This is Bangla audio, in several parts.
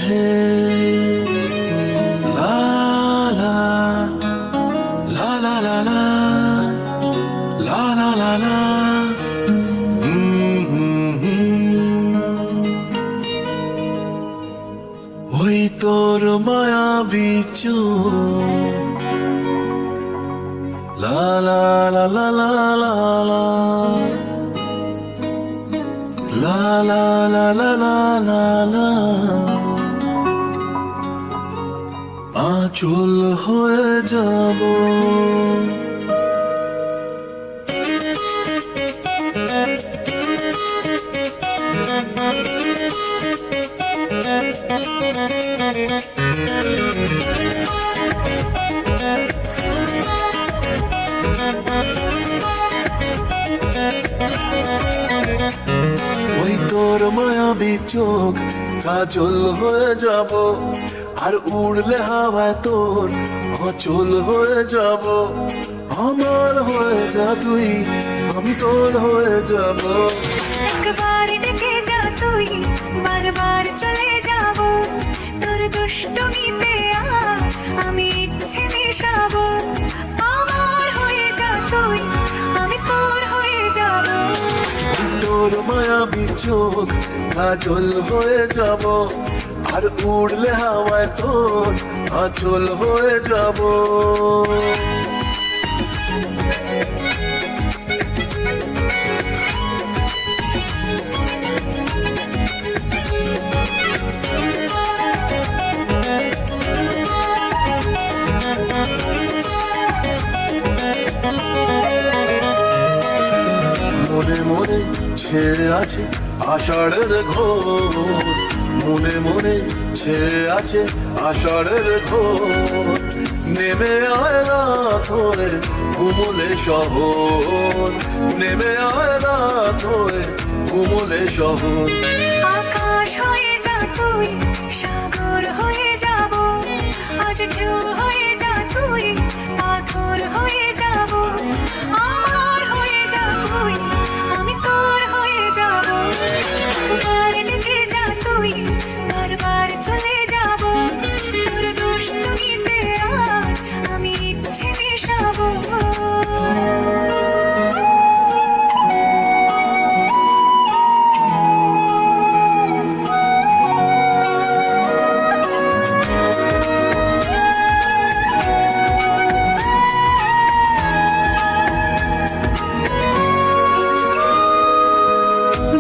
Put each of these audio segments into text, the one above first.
है ला ला ला ला ला ला ला ला ला ला ওই তোর মায়াবী চোখ লা লা লা লা লা লা লা লা লা লা লা লা লা লা আঁচল হয়ে যাব ওই তোর মায়াবী চোখ কাজল হয়ে যাব আর উড়লে হাওয়ায় তোর অচল হয়ে যাব আমার হয়ে যা তুই আমি তোর হয়ে যাব একবার ডেকে যা তুই বারবার চলে যাব তোর দুষ্টুমিতে আমি ইচ্ছে মেশাবো আমার হয়ে যা তুই আমি তোর হয়ে যাব তোর মায়াবী চোখ কাজল হয়ে যাব আর উড়লে হাওয়ায় তোর আঁচল হয়ে যাব মনে মনে ছেড়ে আছে আষাঢ়ের ঘোর মনে মনে ছেড়ে আছে আষাঢ়ের ঘোর নেমে আয় রাত হয়ে ঘুমলে শহর নেমে আয় রাত হয়ে ঘুমলে শহর আকাশ হয়ে যা তুই সাগর হয়ে যাব আজ ঢেউ হয়ে যা তুই পাথর হয়ে যাব আমার হয়ে যা তুই আমি তোর হয়ে যাব একবার ডেকে যা তুই বারবার চলে যাব তোর দুষ্টুমিতে আমি ইচ্ছে মেশাবো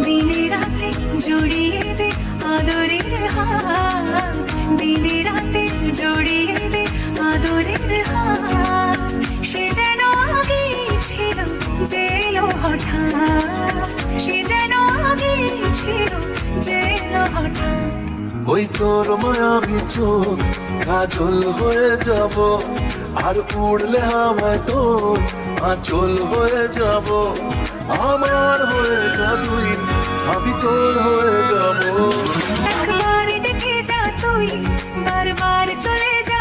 দিনে রাতে জড়িয়ে দে আদরের হাত দিনে রাতে জড়িয়ে দে আদরের হাত সে যেন আগে ছিল যে এলো হঠাৎ সে যেন আগে ছিল যে এলো হঠাৎ ওই তোর মায়াবী চোখ কাজল হয়ে যাব আর উড়লে হাওয়ায় তোর আঁচল হয়ে যাব আমার হয়ে যা তুই আমি তোর হয়ে যাব একবার ডেকে যা তুই বারবার চলে যা